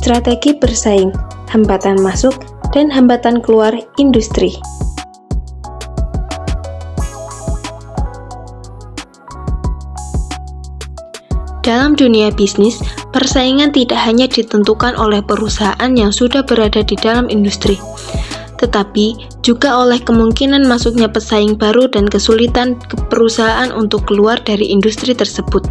strategi bersaing, hambatan masuk, dan hambatan keluar industri. Dalam dunia bisnis, persaingan tidak hanya ditentukan oleh perusahaan yang sudah berada di dalam industri, tetapi juga oleh kemungkinan masuknya pesaing baru dan kesulitan perusahaan untuk keluar dari industri tersebut.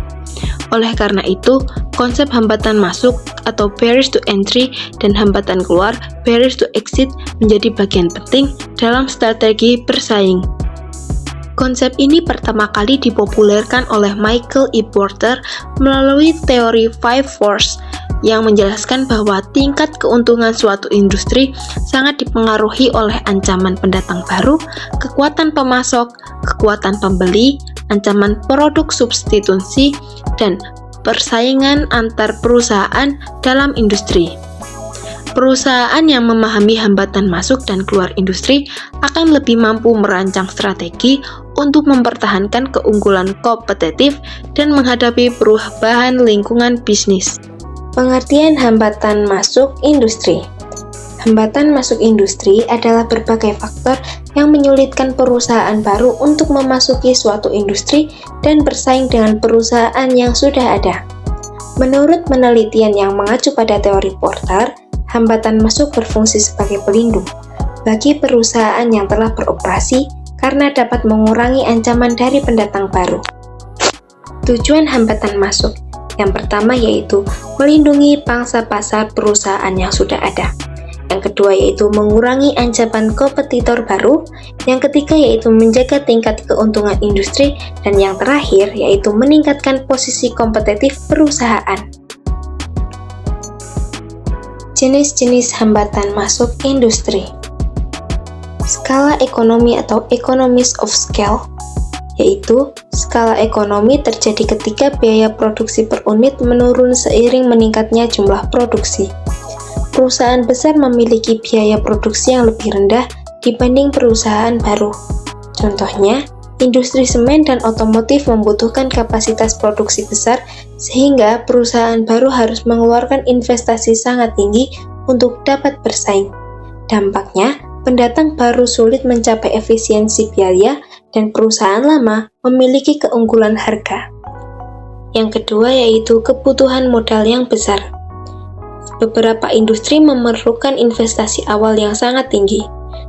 Oleh karena itu, konsep hambatan masuk atau barriers to entry dan hambatan keluar barriers to exit menjadi bagian penting dalam strategi bersaing. Konsep ini pertama kali dipopulerkan oleh Michael E. Porter melalui teori Five Forces yang menjelaskan bahwa tingkat keuntungan suatu industri sangat dipengaruhi oleh ancaman pendatang baru, kekuatan pemasok, kekuatan pembeli, ancaman produk substitusi, dan persaingan antar perusahaan dalam industri. Perusahaan yang memahami hambatan masuk dan keluar industri akan lebih mampu merancang strategi untuk mempertahankan keunggulan kompetitif dan menghadapi perubahan lingkungan bisnis. Pengertian hambatan masuk industri. Hambatan masuk industri adalah berbagai faktor yang menyulitkan perusahaan baru untuk memasuki suatu industri dan bersaing dengan perusahaan yang sudah ada. Menurut penelitian yang mengacu pada teori Porter, hambatan masuk berfungsi sebagai pelindung bagi perusahaan yang telah beroperasi karena dapat mengurangi ancaman dari pendatang baru. Tujuan hambatan masuk yang pertama yaitu melindungi pangsa pasar perusahaan yang sudah ada. Yang kedua yaitu mengurangi ancaman kompetitor baru. Yang ketiga yaitu menjaga tingkat keuntungan industri. Dan yang terakhir yaitu meningkatkan posisi kompetitif perusahaan. Jenis-jenis hambatan masuk industri. Skala ekonomi atau economies of scale, yaitu skala ekonomi terjadi ketika biaya produksi per unit menurun seiring meningkatnya jumlah produksi. Perusahaan besar memiliki biaya produksi yang lebih rendah dibanding perusahaan baru. Contohnya, industri semen dan otomotif membutuhkan kapasitas produksi besar sehingga perusahaan baru harus mengeluarkan investasi sangat tinggi untuk dapat bersaing. Dampaknya, pendatang baru sulit mencapai efisiensi biaya dan perusahaan lama memiliki keunggulan harga. Yang kedua yaitu kebutuhan modal yang besar. Beberapa industri memerlukan investasi awal yang sangat tinggi.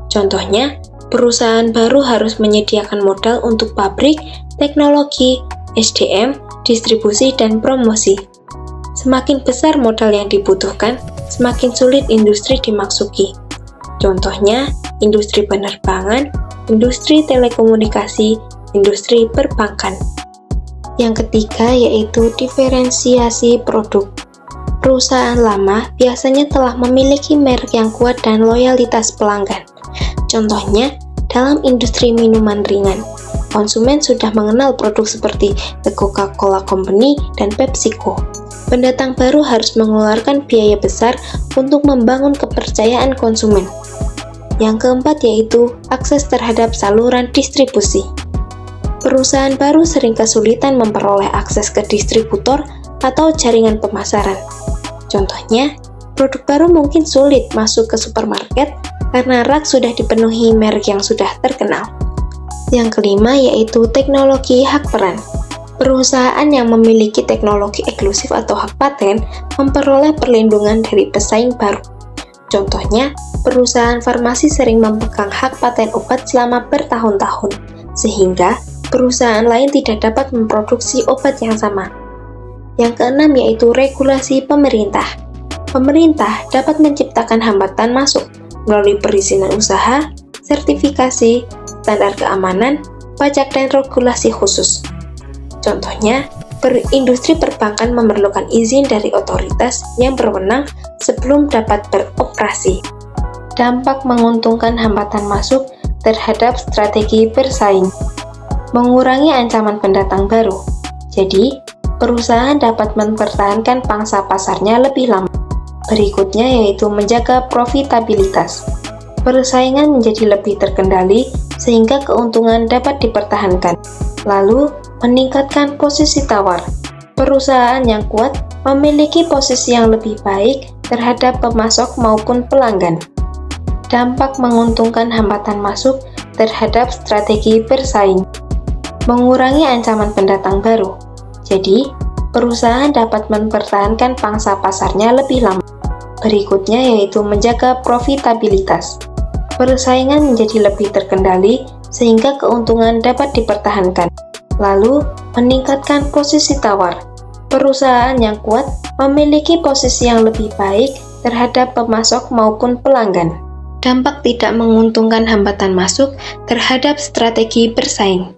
Contohnya, perusahaan baru harus menyediakan modal untuk pabrik, teknologi, SDM, distribusi, dan promosi. Semakin besar modal yang dibutuhkan, semakin sulit industri dimasuki. Contohnya, industri penerbangan, industri telekomunikasi, industri perbankan. Yang ketiga yaitu diferensiasi produk. Perusahaan lama biasanya telah memiliki merek yang kuat dan loyalitas pelanggan. Contohnya, dalam industri minuman ringan, konsumen sudah mengenal produk seperti The Coca-Cola Company dan PepsiCo. Pendatang baru harus mengeluarkan biaya besar untuk membangun kepercayaan konsumen. Yang keempat yaitu akses terhadap saluran distribusi. Perusahaan baru sering kesulitan memperoleh akses ke distributor atau jaringan pemasaran. Contohnya, produk baru mungkin sulit masuk ke supermarket karena rak sudah dipenuhi merek yang sudah terkenal. Yang kelima yaitu teknologi hak peran. Perusahaan yang memiliki teknologi eksklusif atau hak paten memperoleh perlindungan dari pesaing baru. Contohnya, perusahaan farmasi sering memegang hak paten obat selama bertahun-tahun, sehingga perusahaan lain tidak dapat memproduksi obat yang sama. Yang keenam yaitu regulasi pemerintah. Pemerintah dapat menciptakan hambatan masuk melalui perizinan usaha, sertifikasi, standar keamanan, pajak, dan regulasi khusus. Contohnya, industri perbankan memerlukan izin dari otoritas yang berwenang sebelum dapat beroperasi. Dampak menguntungkan hambatan masuk terhadap strategi bersaing. Mengurangi ancaman pendatang baru. Jadi, perusahaan dapat mempertahankan pangsa pasarnya lebih lama. Berikutnya yaitu menjaga profitabilitas. Persaingan menjadi lebih terkendali sehingga keuntungan dapat dipertahankan. Lalu, meningkatkan posisi tawar. Perusahaan yang kuat memiliki posisi yang lebih baik terhadap pemasok maupun pelanggan. Dampak menguntungkan hambatan masuk terhadap strategi bersaing. Mengurangi ancaman pendatang baru. Jadi, perusahaan dapat mempertahankan pangsa pasarnya lebih lama. Berikutnya yaitu menjaga profitabilitas. Persaingan menjadi lebih terkendali sehingga keuntungan dapat dipertahankan. Lalu, meningkatkan posisi tawar. Perusahaan yang kuat memiliki posisi yang lebih baik terhadap pemasok maupun pelanggan. Dampak tidak menguntungkan hambatan masuk terhadap strategi bersaing.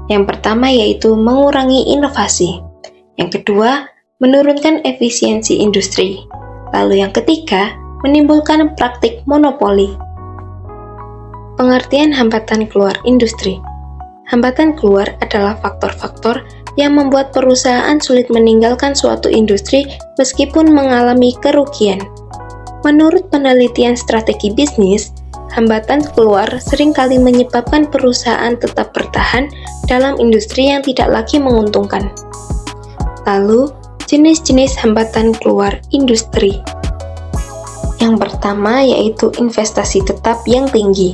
Yang pertama yaitu mengurangi inovasi. Yang kedua, menurunkan efisiensi industri. Lalu yang ketiga, menimbulkan praktik monopoli. Pengertian hambatan keluar industri. Hambatan keluar adalah faktor-faktor yang membuat perusahaan sulit meninggalkan suatu industri meskipun mengalami kerugian. Menurut penelitian strategi bisnis, hambatan keluar seringkali menyebabkan perusahaan tetap bertahan dalam industri yang tidak lagi menguntungkan. Lalu, jenis-jenis hambatan keluar industri. Yang pertama yaitu investasi tetap yang tinggi.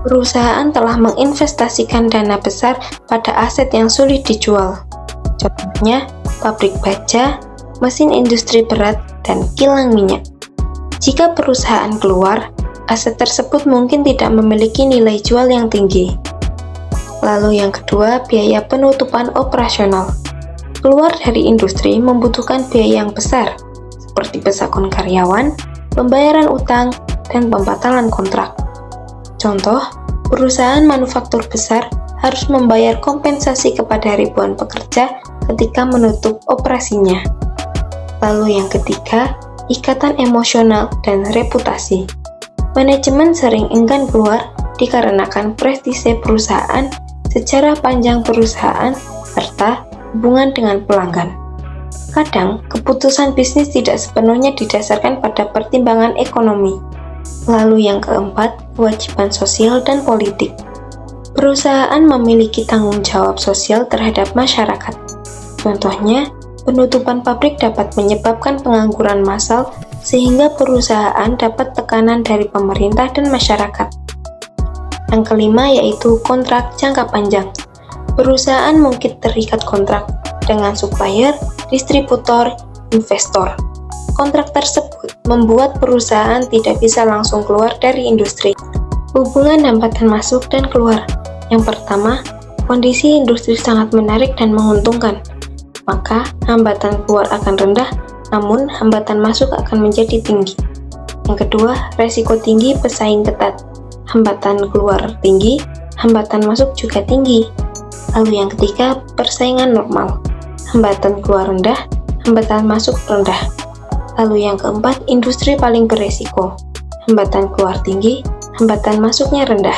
Perusahaan telah menginvestasikan dana besar pada aset yang sulit dijual. Contohnya, pabrik baja, mesin industri berat, dan kilang minyak. Jika perusahaan keluar, aset tersebut mungkin tidak memiliki nilai jual yang tinggi. Lalu yang kedua, biaya penutupan operasional. Keluar dari industri membutuhkan biaya yang besar, seperti pesangon karyawan, pembayaran utang, dan pembatalan kontrak. Contoh, perusahaan manufaktur besar harus membayar kompensasi kepada ribuan pekerja ketika menutup operasinya. Lalu yang ketiga, ikatan emosional dan reputasi. Manajemen sering enggan keluar dikarenakan prestise perusahaan, sejarah panjang perusahaan, serta hubungan dengan pelanggan. Kadang, keputusan bisnis tidak sepenuhnya didasarkan pada pertimbangan ekonomi. Lalu yang keempat, kewajiban sosial dan politik. Perusahaan memiliki tanggung jawab sosial terhadap masyarakat. Contohnya, penutupan pabrik dapat menyebabkan pengangguran massal sehingga perusahaan dapat tekanan dari pemerintah dan masyarakat. Yang kelima yaitu kontrak jangka panjang. Perusahaan mungkin terikat kontrak dengan supplier, distributor, investor. Kontrak tersebut membuat perusahaan tidak bisa langsung keluar dari industri. Hubungan hambatan masuk dan keluar. Yang pertama, kondisi industri sangat menarik dan menguntungkan. Maka hambatan keluar akan rendah, namun hambatan masuk akan menjadi tinggi. Yang kedua, resiko tinggi pesaing ketat. Hambatan keluar tinggi, hambatan masuk juga tinggi. Lalu yang ketiga, persaingan normal. Hambatan keluar rendah, hambatan masuk rendah. Lalu yang keempat, industri paling beresiko. Hambatan keluar tinggi, hambatan masuknya rendah.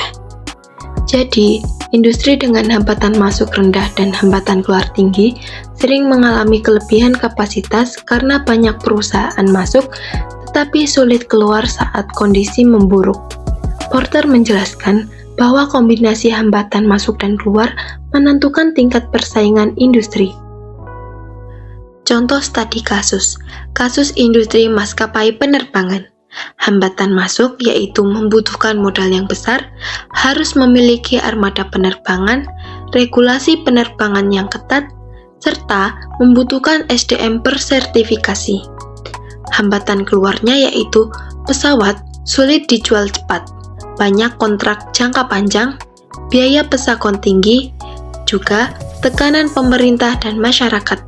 Jadi, industri dengan hambatan masuk rendah dan hambatan keluar tinggi sering mengalami kelebihan kapasitas karena banyak perusahaan masuk tetapi sulit keluar saat kondisi memburuk. Porter menjelaskan bahwa kombinasi hambatan masuk dan keluar menentukan tingkat persaingan industri. Contoh studi kasus industri maskapai penerbangan. Hambatan masuk yaitu membutuhkan modal yang besar, harus memiliki armada penerbangan, regulasi penerbangan yang ketat, serta membutuhkan SDM bersertifikasi. Hambatan keluarnya yaitu pesawat sulit dijual cepat, banyak kontrak jangka panjang, biaya pesangon tinggi, juga tekanan pemerintah dan masyarakat.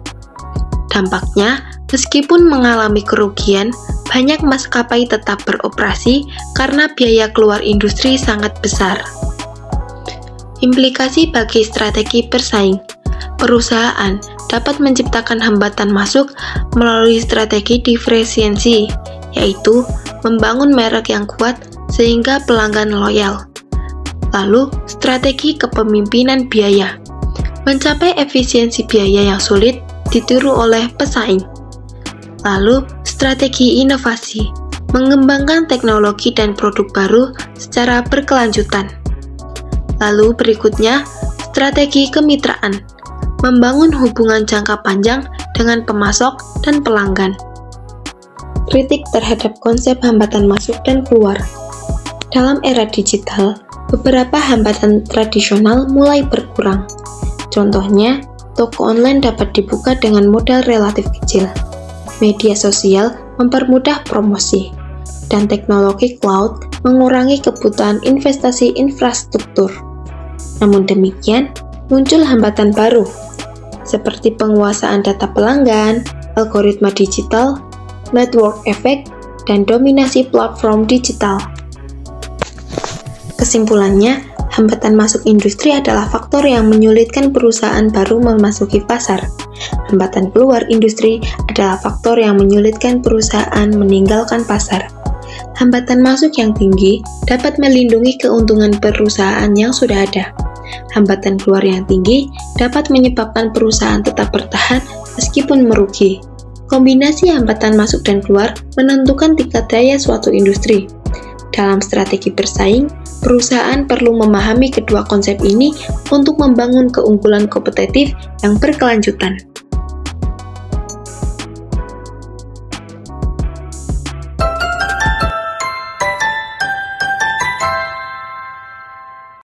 Dampaknya, meskipun mengalami kerugian, banyak maskapai tetap beroperasi karena biaya keluar industri sangat besar. Implikasi bagi strategi bersaing. Perusahaan dapat menciptakan hambatan masuk melalui strategi diferensiasi, yaitu membangun merek yang kuat sehingga pelanggan loyal. Lalu, strategi kepemimpinan biaya. Mencapai efisiensi biaya yang sulit ditiru oleh pesaing. Lalu, strategi inovasi, mengembangkan teknologi dan produk baru secara berkelanjutan. Lalu berikutnya, strategi kemitraan, membangun hubungan jangka panjang dengan pemasok dan pelanggan. Kritik terhadap konsep hambatan masuk dan keluar. Dalam era digital, beberapa hambatan tradisional mulai berkurang. Contohnya, toko online dapat dibuka dengan modal relatif kecil. Media sosial mempermudah promosi, dan teknologi cloud mengurangi kebutuhan investasi infrastruktur. Namun demikian, muncul hambatan baru, seperti penguasaan data pelanggan, algoritma digital, network effect, dan dominasi platform digital. Kesimpulannya, hambatan masuk industri adalah faktor yang menyulitkan perusahaan baru memasuki pasar. Hambatan keluar industri adalah faktor yang menyulitkan perusahaan meninggalkan pasar. Hambatan masuk yang tinggi dapat melindungi keuntungan perusahaan yang sudah ada. Hambatan keluar yang tinggi dapat menyebabkan perusahaan tetap bertahan meskipun merugi. Kombinasi hambatan masuk dan keluar menentukan tingkat daya suatu industri. Dalam strategi bersaing, perusahaan perlu memahami kedua konsep ini untuk membangun keunggulan kompetitif yang berkelanjutan.